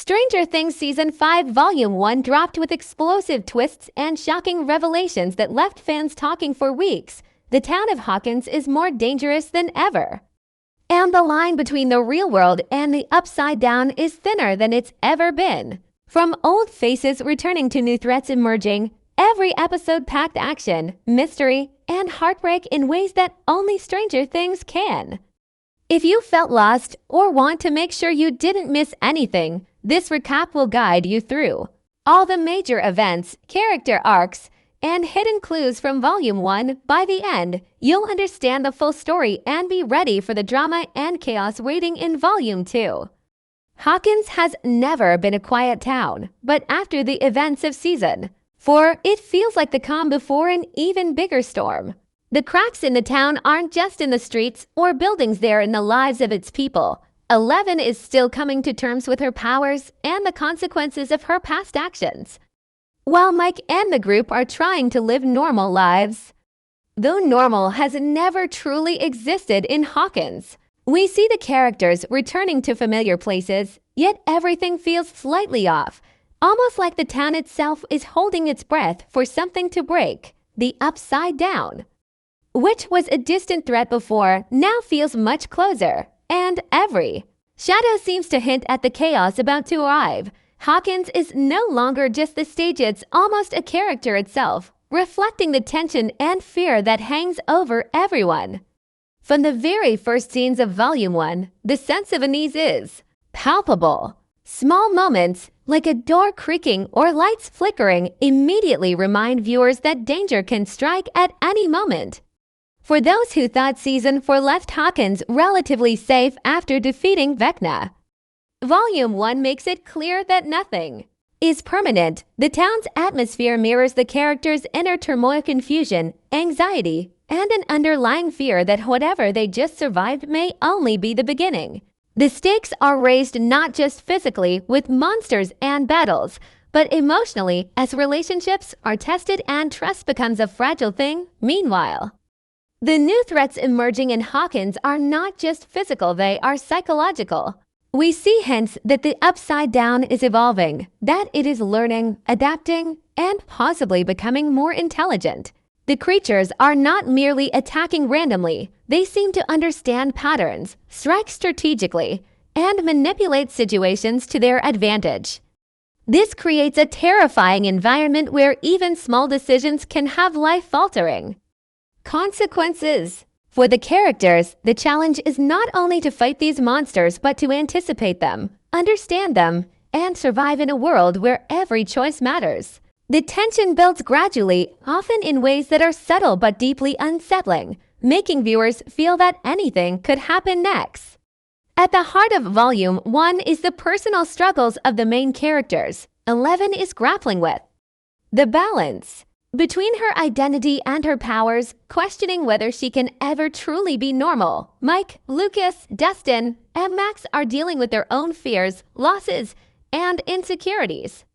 Stranger Things Season 5 Volume 1 dropped with explosive twists and shocking revelations that left fans talking for weeks. The town of Hawkins is more dangerous than ever. And the line between the real world and the upside down is thinner than it's ever been. From old faces returning to new threats emerging, every episode packed action, mystery, and heartbreak in ways that only Stranger Things can. If you felt lost or want to make sure you didn't miss anything, this recap will guide you through all the major events, character arcs, and hidden clues from Volume 1. By the end, you'll understand the full story and be ready for the drama and chaos waiting in Volume 2. Hawkins has never been a quiet town, but after the events of Season 4, it feels like the calm before an even bigger storm. The cracks in the town aren't just in the streets or buildings, they're in the lives of its people. 11 is still coming to terms with her powers and the consequences of her past actions, while Mike and the group are trying to live normal lives. Though normal has never truly existed in Hawkins, we see the characters returning to familiar places, yet everything feels slightly off, almost like the town itself is holding its breath for something to break. The upside down, which was a distant threat before, now feels much closer, and every shadow seems to hint at the chaos about to arrive. Hawkins is no longer just the stage, it's almost a character itself, reflecting the tension and fear that hangs over everyone. From the very first scenes of Volume 1, the sense of unease is palpable. Small moments, like a door creaking or lights flickering, immediately remind viewers that danger can strike at any moment. For those who thought Season 4 left Hawkins relatively safe after defeating Vecna, Volume 1 makes it clear that nothing is permanent. The town's atmosphere mirrors the characters' inner turmoil, confusion, anxiety, and an underlying fear that whatever they just survived may only be the beginning. The stakes are raised not just physically with monsters and battles, but emotionally as relationships are tested and trust becomes a fragile thing. Meanwhile, the new threats emerging in Hawkins are not just physical, they are psychological. We see hints that the upside down is evolving, that it is learning, adapting, and possibly becoming more intelligent. The creatures are not merely attacking randomly, they seem to understand patterns, strike strategically, and manipulate situations to their advantage. This creates a terrifying environment where even small decisions can have life-altering consequences. For the characters, the challenge is not only to fight these monsters but to anticipate them, understand them, and survive in a world where every choice matters. The tension builds gradually, often in ways that are subtle but deeply unsettling, making viewers feel that anything could happen next. At the heart of Volume 1 is the personal struggles of the main characters. 11 is grappling with the balance between her identity and her powers, questioning whether she can ever truly be normal. Mike, Lucas, Dustin, and Max are dealing with their own fears, losses, and insecurities.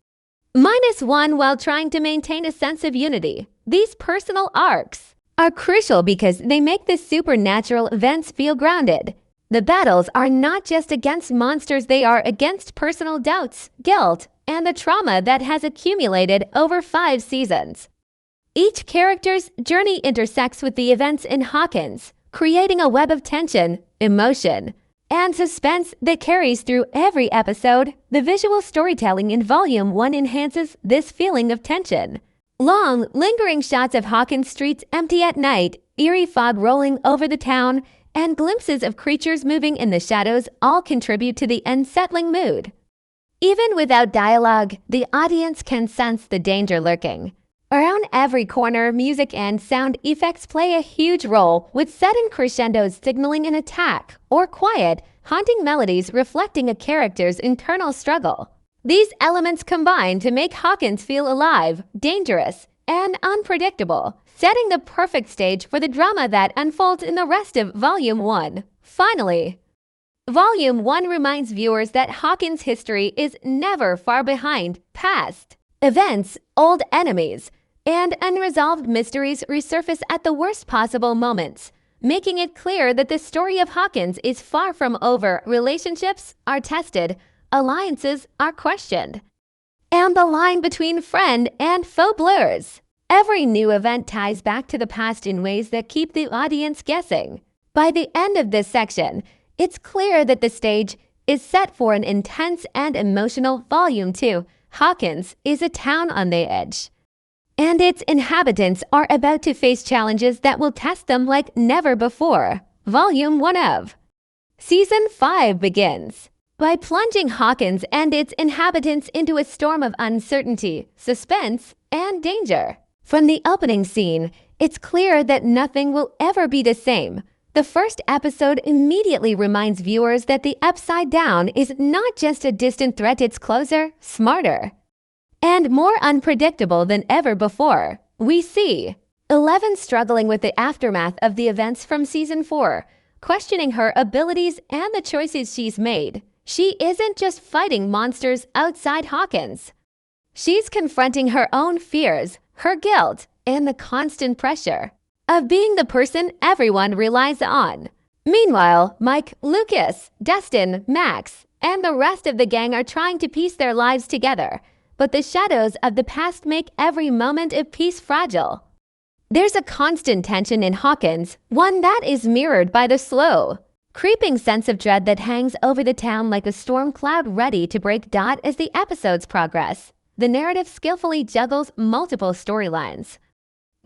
-1 while trying to maintain a sense of unity. These personal arcs are crucial because they make the supernatural events feel grounded. The battles are not just against monsters, they are against personal doubts, guilt, and the trauma that has accumulated over 5 seasons. Each character's journey intersects with the events in Hawkins, creating a web of tension, emotion, and suspense that carries through every episode. The visual storytelling in Volume 1 enhances this feeling of tension. Long, lingering shots of Hawkins streets empty at night, eerie fog rolling over the town, and glimpses of creatures moving in the shadows all contribute to the unsettling mood. Even without dialogue, the audience can sense the danger lurking. Around every corner, music and sound effects play a huge role, with sudden crescendos signaling an attack, or quiet, haunting melodies reflecting a character's internal struggle. These elements combine to make Hawkins feel alive, dangerous, and unpredictable, setting the perfect stage for the drama that unfolds in the rest of Volume 1. Finally, Volume 1 reminds viewers that Hawkins' history is never far behind. Past events, old enemies, and unresolved mysteries resurface at the worst possible moments, making it clear that the story of Hawkins is far from over. Relationships are tested, alliances are questioned, and the line between friend and foe blurs. Every new event ties back to the past in ways that keep the audience guessing. By the end of this section, it's clear that the stage is set for an intense and emotional Volume 2. Hawkins is a town on the edge, and its inhabitants are about to face challenges that will test them like never before. Volume 1 of Season 5 begins by plunging Hawkins and its inhabitants into a storm of uncertainty, suspense, and danger. From the opening scene, it's clear that nothing will ever be the same. The first episode immediately reminds viewers that the Upside Down is not just a distant threat, it's closer, smarter, and more unpredictable than ever before. We see Eleven struggling with the aftermath of the events from Season 4, questioning her abilities and the choices she's made. She isn't just fighting monsters outside Hawkins. She's confronting her own fears, her guilt, and the constant pressure of being the person everyone relies on. Meanwhile, Mike, Lucas, Destin, Max, and the rest of the gang are trying to piece their lives together, but the shadows of the past make every moment of peace fragile. There's a constant tension in Hawkins, one that is mirrored by the slow, creeping sense of dread that hangs over the town like a storm cloud ready to break. As the episodes progress, the narrative skillfully juggles multiple storylines,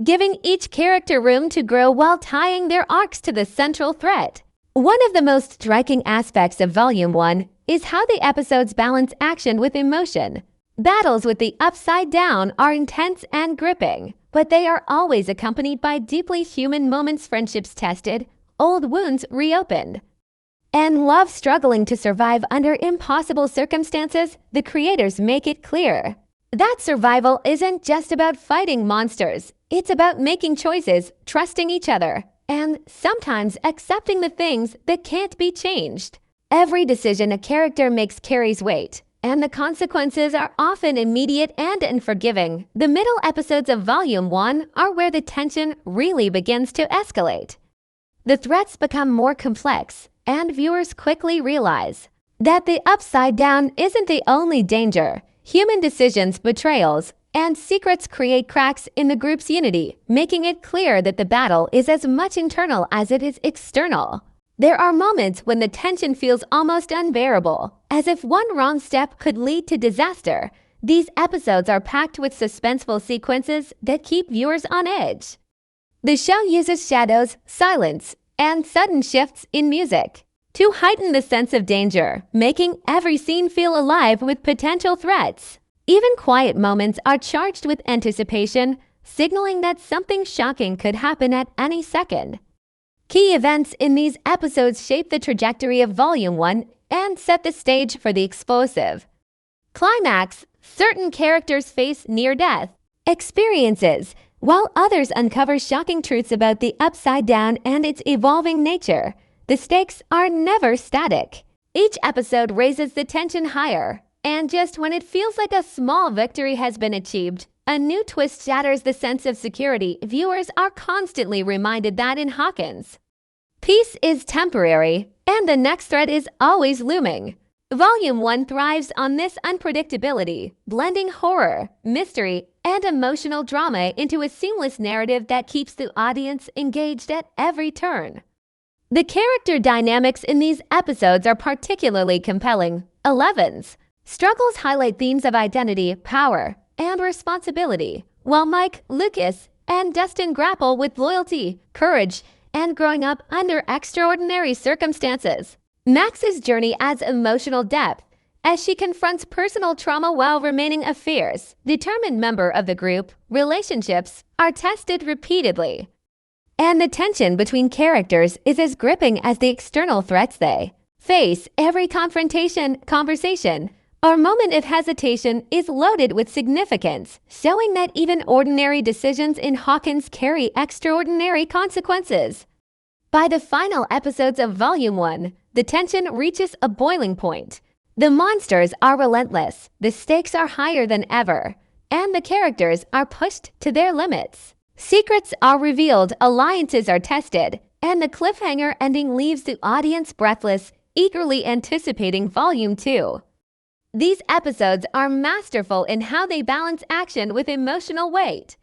giving each character room to grow while tying their arcs to the central threat. One of the most striking aspects of Volume 1 is how the episodes balance action with emotion. Battles with the Upside Down are intense and gripping, but they are always accompanied by deeply human moments, friendships tested, old wounds reopened, and love struggling to survive under impossible circumstances. The creators make it clear that survival isn't just about fighting monsters. It's about making choices, trusting each other, and sometimes accepting the things that can't be changed. Every decision a character makes carries weight, and the consequences are often immediate and unforgiving. The middle episodes of Volume 1 are where the tension really begins to escalate. The threats become more complex, and viewers quickly realize that the Upside Down isn't the only danger. Human decisions, betrayals, and secrets create cracks in the group's unity, making it clear that the battle is as much internal as it is external. There are moments when the tension feels almost unbearable, as if one wrong step could lead to disaster. These episodes are packed with suspenseful sequences that keep viewers on edge. The show uses shadows, silence, and sudden shifts in music to heighten the sense of danger, making every scene feel alive with potential threats. Even quiet moments are charged with anticipation, signaling that something shocking could happen at any second. Key events in these episodes shape the trajectory of Volume 1 and set the stage for the explosive climax. Certain characters face near-death experiences, while others uncover shocking truths about the Upside Down and its evolving nature. The stakes are never static. Each episode raises the tension higher, and just when it feels like a small victory has been achieved, a new twist shatters the sense of security. Viewers are constantly reminded that in Hawkins, peace is temporary, and the next threat is always looming. Volume 1 thrives on this unpredictability, blending horror, mystery, and emotional drama into a seamless narrative that keeps the audience engaged at every turn. The character dynamics in these episodes are particularly compelling. Eleven's struggles highlight themes of identity, power, and responsibility, while Mike, Lucas, and Destin grapple with loyalty, courage, and growing up under extraordinary circumstances. Max's journey adds emotional depth as she confronts personal trauma while remaining a fierce, determined member of the group. Relationships are tested repeatedly, and the tension between characters is as gripping as the external threats they face. Every conversation, or moment of hesitation is loaded with significance, showing that even ordinary decisions in Hawkins carry extraordinary consequences. By the final episodes of Volume 1, the tension reaches a boiling point. The monsters are relentless, the stakes are higher than ever, and the characters are pushed to their limits. Secrets are revealed, alliances are tested, and the cliffhanger ending leaves the audience breathless, eagerly anticipating Volume 2. These episodes are masterful in how they balance action with emotional weight,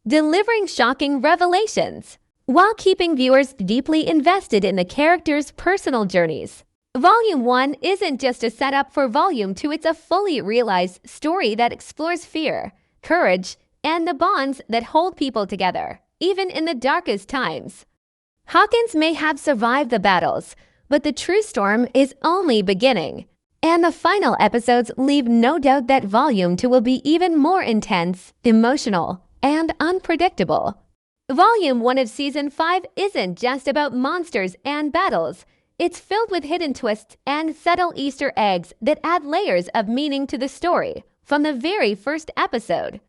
delivering shocking revelations while keeping viewers deeply invested in the characters' personal journeys. Volume 1 isn't just a setup for Volume 2, it's a fully realized story that explores fear, courage, and the bonds that hold people together, even in the darkest times. Hawkins may have survived the battles, but the true storm is only beginning. And the final episodes leave no doubt that Volume 2 will be even more intense, emotional, and unpredictable. Volume 1 of Season 5 isn't just about monsters and battles. It's filled with hidden twists and subtle Easter eggs that add layers of meaning to the story from the very first episode.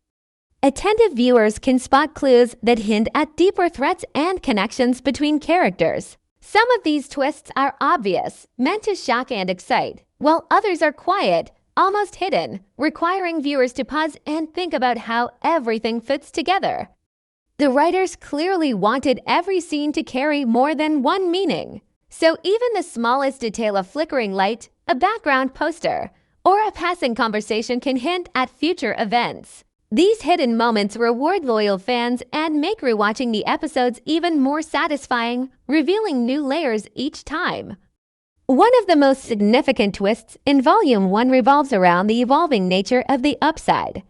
Attentive viewers can spot clues that hint at deeper threats and connections between characters. Some of these twists are obvious, meant to shock and excite, while others are quiet, almost hidden, requiring viewers to pause and think about how everything fits together. The writers clearly wanted every scene to carry more than one meaning. So even the smallest detail of flickering light, a background poster, or a passing conversation can hint at future events. These hidden moments reward loyal fans and make rewatching the episodes even more satisfying, revealing new layers each time. One of the most significant twists in Volume 1 revolves around the evolving nature of the Upside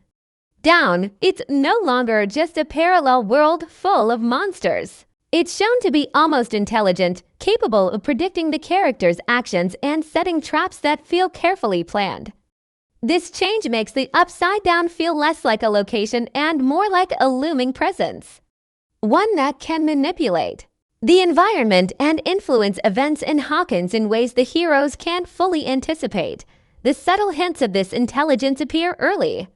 Down. It's no longer just a parallel world full of monsters. It's shown to be almost intelligent, capable of predicting the characters' actions and setting traps that feel carefully planned. This change makes the Upside Down feel less like a location and more like a looming presence, one that can manipulate the environment and influence events in Hawkins in ways the heroes can't fully anticipate. The subtle hints of this intelligence appear early,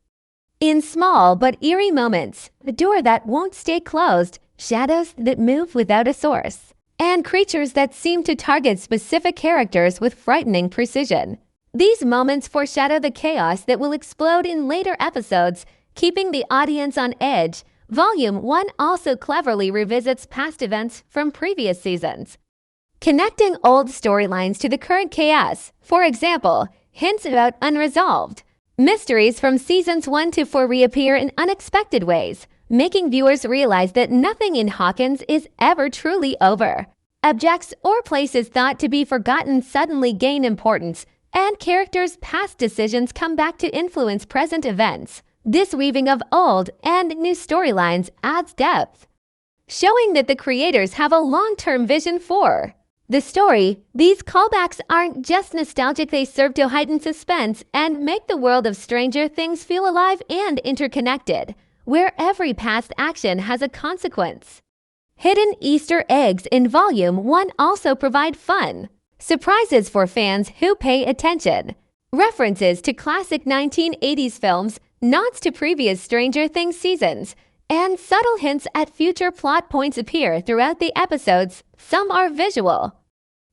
in small but eerie moments: a door that won't stay closed, shadows that move without a source, and creatures that seem to target specific characters with frightening precision. These moments foreshadow the chaos that will explode in later episodes, keeping the audience on edge. Volume 1 also cleverly revisits past events from previous seasons, connecting old storylines to the current chaos. For example, hints about unresolved mysteries from Seasons 1 to 4 reappear in unexpected ways, making viewers realize that nothing in Hawkins is ever truly over. Objects or places thought to be forgotten suddenly gain importance, and characters' past decisions come back to influence present events. This weaving of old and new storylines adds depth, showing that the creators have a long-term vision for the story. These callbacks aren't just nostalgic, they serve to heighten suspense and make the world of Stranger Things feel alive and interconnected, where every past action has a consequence. Hidden Easter eggs in Volume 1 also provide fun surprises for fans who pay attention. References to classic 1980s films, nods to previous Stranger Things seasons, and subtle hints at future plot points appear throughout the episodes. Some are visual,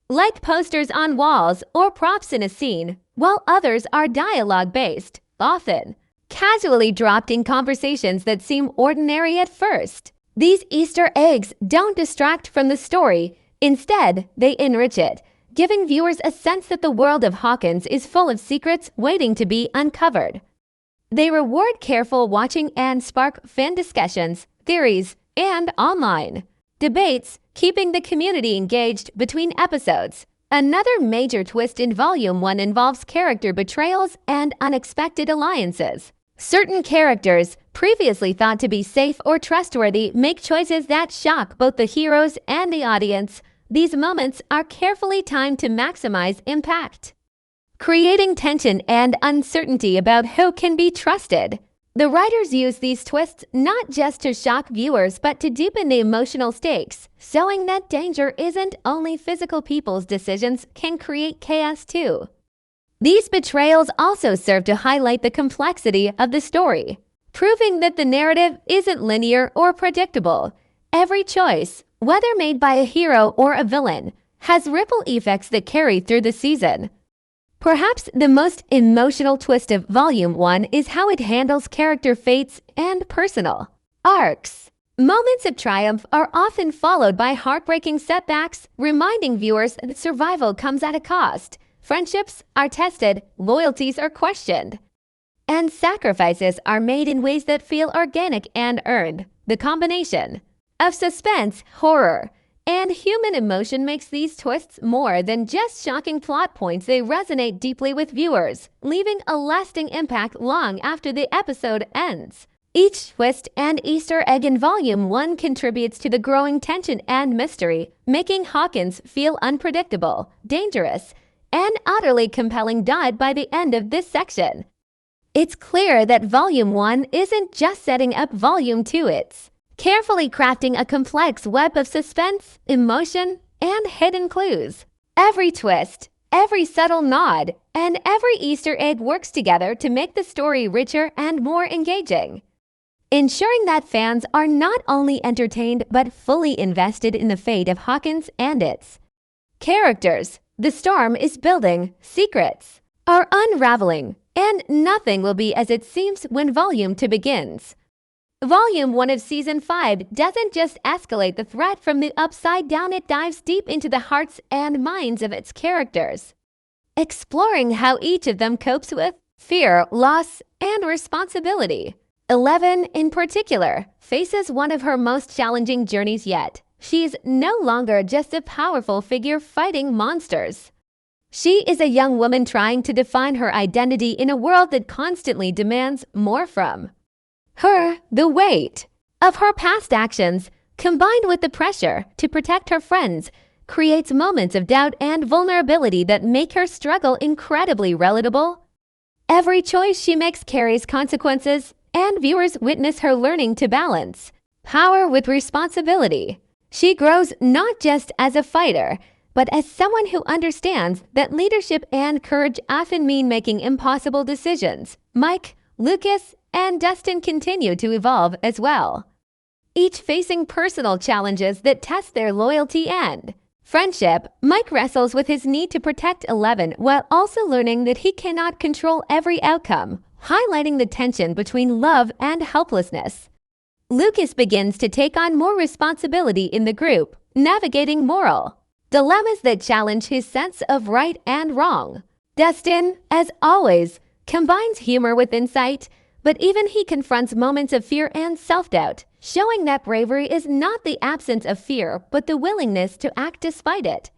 like posters on walls or props in a scene, while others are dialogue-based, often casually dropped in conversations that seem ordinary at first. These Easter eggs don't distract from the story. Instead, they enrich it, giving viewers a sense that the world of Hawkins is full of secrets waiting to be uncovered. They reward careful watching and spark fan discussions, theories, and online debates, keeping the community engaged between episodes. Another major twist in Volume 1 involves character betrayals and unexpected alliances. Certain characters, previously thought to be safe or trustworthy, make choices that shock both the heroes and the audience. These moments are carefully timed to maximize impact, creating tension and uncertainty about who can be trusted. The writers use these twists not just to shock viewers but to deepen the emotional stakes, showing that danger isn't only physical. People's decisions can create chaos too. These betrayals also serve to highlight the complexity of the story, proving that the narrative isn't linear or predictable. Every choice, whether made by a hero or a villain, has ripple effects that carry through the season. Perhaps the most emotional twist of Volume 1 is how it handles character fates and personal arcs. Moments of triumph are often followed by heartbreaking setbacks, reminding viewers that survival comes at a cost. Friendships are tested, loyalties are questioned, and sacrifices are made in ways that feel organic and earned. The combination of suspense, horror, and human emotion makes these twists more than just shocking plot points. They resonate deeply with viewers, leaving a lasting impact long after the episode ends. Each twist and Easter egg in Volume 1 contributes to the growing tension and mystery, making Hawkins feel unpredictable, dangerous, and utterly compelling. By the end of this section, it's clear that Volume 1 isn't just setting up Volume 2, it's carefully crafting a complex web of suspense, emotion, and hidden clues. Every twist, every subtle nod, and every Easter egg works together to make the story richer and more engaging, ensuring that fans are not only entertained but fully invested in the fate of Hawkins and its characters. The storm is building, secrets are unraveling, and nothing will be as it seems when Volume 2 begins. Volume 1 of Season 5 doesn't just escalate the threat from the upside down, it dives deep into the hearts and minds of its characters, exploring how each of them copes with fear, loss, and responsibility. 11, in particular, faces one of her most challenging journeys yet. She's no longer just a powerful figure fighting monsters. She is a young woman trying to define her identity in a world that constantly demands more from her. The weight of her past actions, combined with the pressure to protect her friends, creates moments of doubt and vulnerability that make her struggle incredibly relatable. Every choice she makes carries consequences, and viewers witness her learning to balance power with responsibility. She grows not just as a fighter, but as someone who understands that leadership and courage often mean making impossible decisions. Mike, Lucas, and Dustin continue to evolve as well, each facing personal challenges that test their loyalty and friendship. Mike wrestles with his need to protect 11 while also learning that he cannot control every outcome, highlighting the tension between love and helplessness. Lucas begins to take on more responsibility in the group, navigating moral dilemmas that challenge his sense of right and wrong. Dustin, as always, combines humor with insight, but even he confronts moments of fear and self-doubt, showing that bravery is not the absence of fear, but the willingness to act despite it.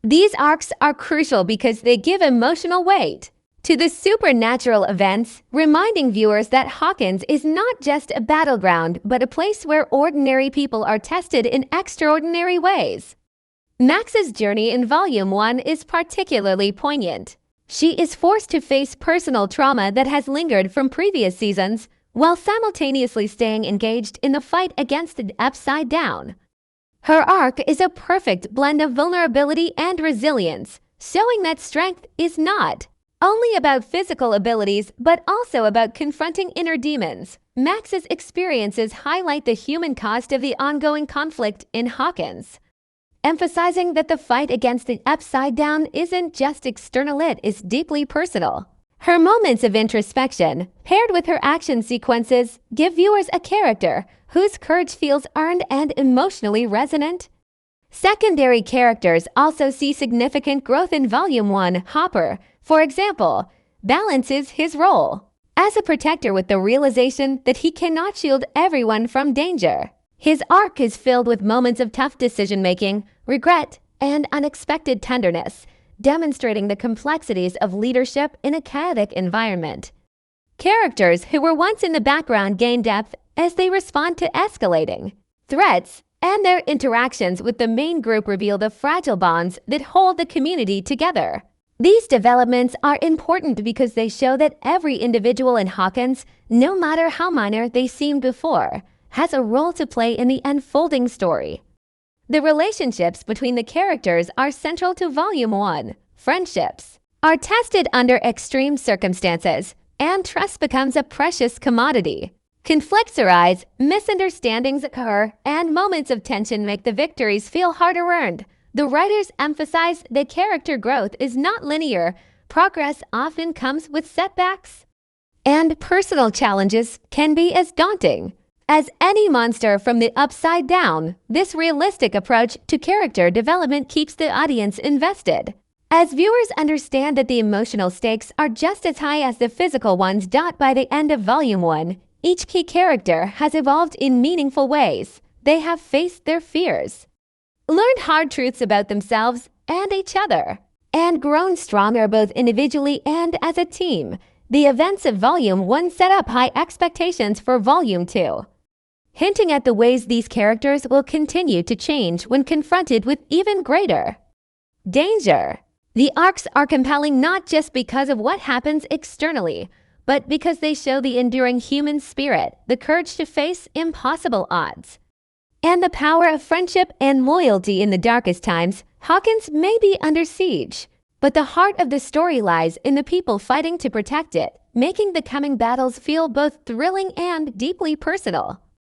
These arcs are crucial because they give emotional weight to the supernatural events, reminding viewers that Hawkins is not just a battleground, but a place where ordinary people are tested in extraordinary ways. Max's journey in Volume 1 is particularly poignant. She is forced to face personal trauma that has lingered from previous seasons, while simultaneously staying engaged in the fight against the Upside Down. Her arc is a perfect blend of vulnerability and resilience, showing that strength is not only about physical abilities, but also about confronting inner demons. Max's experiences highlight the human cost of the ongoing conflict in Hawkins, emphasizing that the fight against the Upside Down isn't just external, it is deeply personal. Her moments of introspection, paired with her action sequences, give viewers a character whose courage feels earned and emotionally resonant. Secondary characters also see significant growth in Volume 1. Hopper, for example, balances his role as a protector with the realization that he cannot shield everyone from danger. His arc is filled with moments of tough decision-making, regret, and unexpected tenderness, demonstrating the complexities of leadership in a chaotic environment. Characters who were once in the background gain depth as they respond to escalating threats, and their interactions with the main group reveal the fragile bonds that hold the community together. These developments are important because they show that every individual in Hawkins, no matter how minor they seemed before, has a role to play in the unfolding story. The relationships between the characters are central to Volume 1. Friendships are tested under extreme circumstances, and trust becomes a precious commodity. Conflicts arise, misunderstandings occur, and moments of tension make the victories feel harder earned. The writers emphasize that character growth is not linear. Progress often comes with setbacks, and personal challenges can be as daunting as any monster from the Upside Down. This realistic approach to character development keeps the audience invested, As viewers understand that the emotional stakes are just as high as the physical ones. By the end of Volume 1, each key character has evolved in meaningful ways. They have faced their fears, learned hard truths about themselves and each other, and grown stronger both individually and as a team. The events of Volume 1 set up high expectations for Volume 2, hinting at the ways these characters will continue to change when confronted with even greater danger. The arcs are compelling not just because of what happens externally, but because they show the enduring human spirit, the courage to face impossible odds, and the power of friendship and loyalty in the darkest times. Hawkins may be under siege, but the heart of the story lies in the people fighting to protect it, making the coming battles feel both thrilling and deeply personal.